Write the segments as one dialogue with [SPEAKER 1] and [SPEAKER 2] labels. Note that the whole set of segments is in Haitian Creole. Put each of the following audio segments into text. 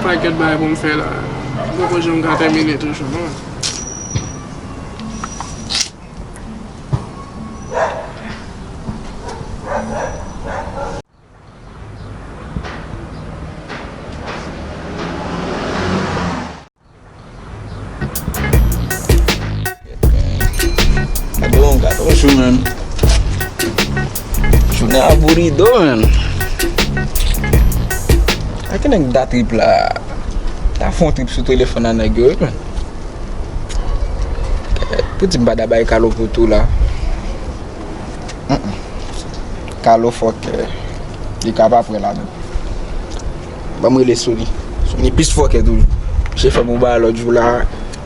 [SPEAKER 1] Paket bay pou m fè la. Boko jom ka termine toujou.
[SPEAKER 2] Aduh, gato chou men. Chou ne aburrido men. Akin nèg da trip la. Ta fon trip sou téléphone an nèg yo men. Petit mbada bay Carlo pour tout là. Carlo faut que il capable après là même. Ba moi les soli. Soni piste faut que toujours. J'ai fait mon ba l'autre jour là.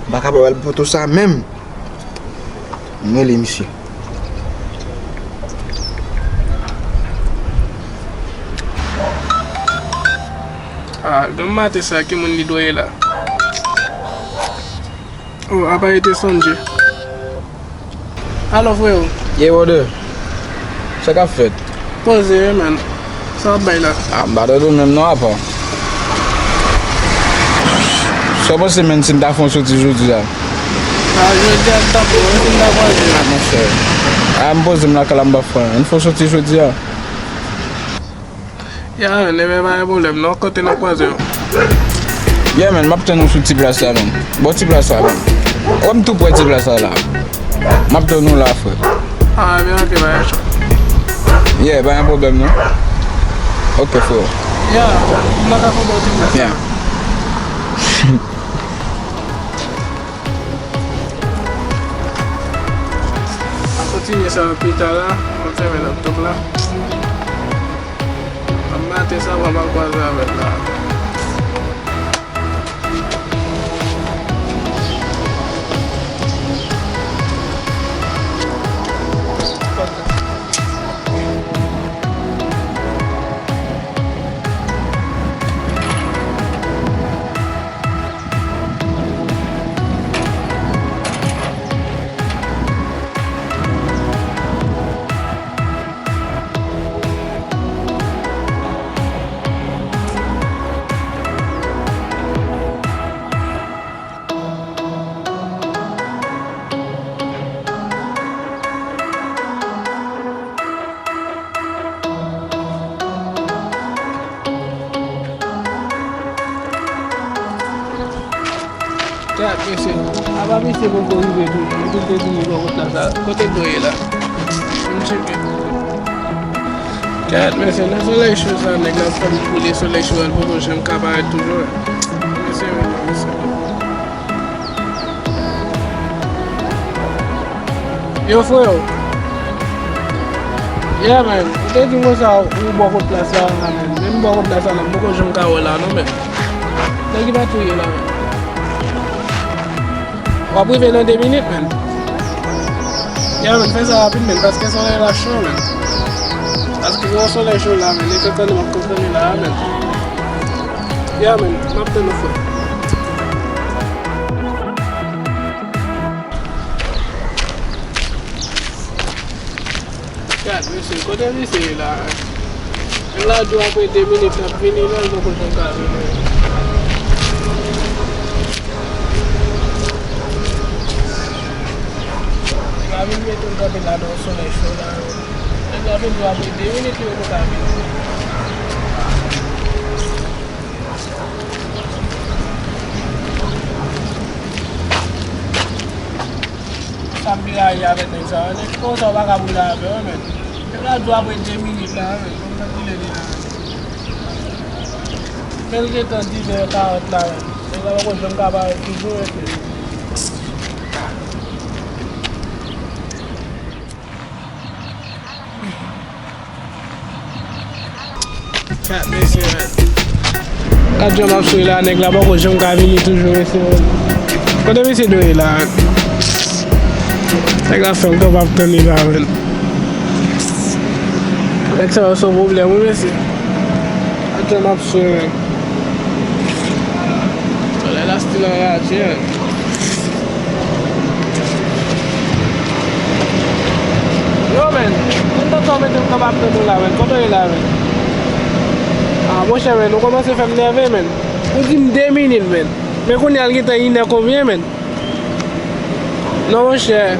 [SPEAKER 2] Ba capable pour tout ça même. Moi les monsieur.
[SPEAKER 1] Ah, dom mate sa ki moun li doye la. Oh, apa ite sonje. Alo fwe ou?
[SPEAKER 2] Ye wode. Ça qu'a fait?
[SPEAKER 1] Pose man. Sa bay la.
[SPEAKER 2] Ah, ba do même non apa. So pas semaine sin ta fon sorti jodi là.
[SPEAKER 1] Ah, je dis à ta pour sin da kwaje.
[SPEAKER 2] Ah, mon cher. Ah, m'pose me la kalamba fon. Il faut sortir jodi là.
[SPEAKER 1] Ya, neve ba problem, no kote na kwaze yo.
[SPEAKER 2] Yeah man, map ten nou sou ti place la men. Bo ti place la men. Om tout pou ti place la. Map ten nou la fwe.
[SPEAKER 1] Ah, bien ok ba yacho.
[SPEAKER 2] Yeah, ba yon problem no? Ok fwe.
[SPEAKER 1] Ya, maka ko bo ti place.
[SPEAKER 2] Yeah.
[SPEAKER 1] Continue sa hospital la, on fait mes laptops là. Mate sa va mal kwaze avec la. Ya, mese, aba mese pou kou rive tou, mwen tou te di ni pou la sa, kote doye la. Mwen cheke. Ya, mese, nan soley chou sa, nek la fam pou li soley chou an pou kou jem kabare toujou. Mese, mese. Yo fwe yo. Ya men, mwen te di mwen sa ou boko plasa an men. Men boko plasa nan pou kou jem kawe la no men. Nek iba touye la men. On va priver dans 2 minutes, man. Ya, man, fais ça rapidement parce que le soleil est chaud, man. Parce que le soleil est chaud là, man. Les gens ne vont comprendre là, man. Ya, man, m'a peut le feu. Ya, monsieur, côté ici, là. Là, je dois après 2 minutes, là, finir là, je vais continuer à faire. Kami meto gabi la do soleil chaud là. Gabi doit avoir 2 minutes pour gabi. Samedi là il y avait des gens, les choses on va gabi là mais là doit avoir 2 minutes là, comme ça il est là. Quelqu'un t'a dit de 40 là. Et là on va gabi toujours. Kat mese men. Kat jom ap sou la nek la bako jom ka vini toujou mese men. Kote mese doye la. Nek la fèm top ap toni la men. Nek se wè sou problem mese. Kat jom ap sou men. la still alright, yeah. Yo men, kung to men yung kabab na doon men, koto yung men. Mo siya men, kung mas fem neve men. Kung 2 minutes men. Men kung yal kita ina combien men. Non cher.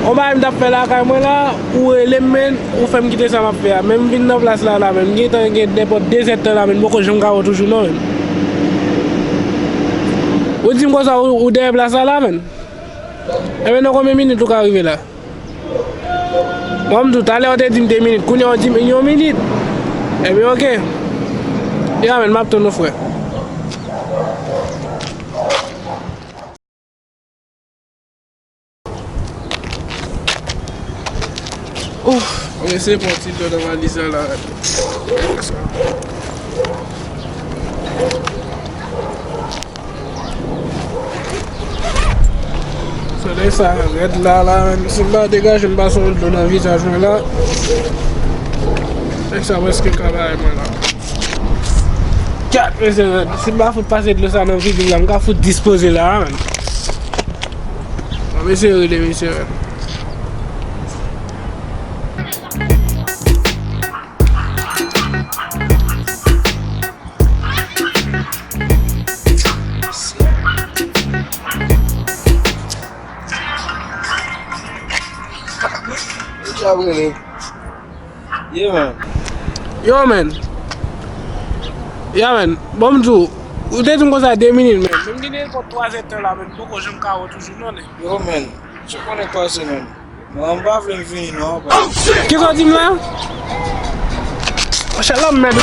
[SPEAKER 1] On va me taper la caméra ou les men ou femme quitter ça m'a fait. Même vinn dans place là même, ngita ngé dépôt 2 heures là men, beaucoup j'en gawo toujours non. Ou dis moi ça ou des place là men. Et ben combien de minutes tu vas arriver là? Moi tout à l'heure on te dit 2 minutes, qu'on y a 10 minutes. Et bien OK. Ya men m'a ton frère. Ouf, on essaie pour petit peu de valiser là. C'est ça, arrête là, c'est pas dégage, je ne passe pas dans le visage là. C'est ça, parce que travail moi là. C'est pas faut passer de ça dans le vide, là, il faut disposer là. On va essayer de messieurs.
[SPEAKER 2] Yeah man.
[SPEAKER 1] Yo man. Yeah man. Bon jour. Ou t'es comme ça 2 minutes man. Même qui n'est pas 3 heures là man. Beaucoup j'aime carreau toujours non.
[SPEAKER 2] Yo man, tu connais quoi ça man? Moi on va venir non.
[SPEAKER 1] Qu'est-ce que tu dis là? Shalom man.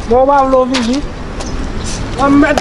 [SPEAKER 1] Moi on va vlogger. On met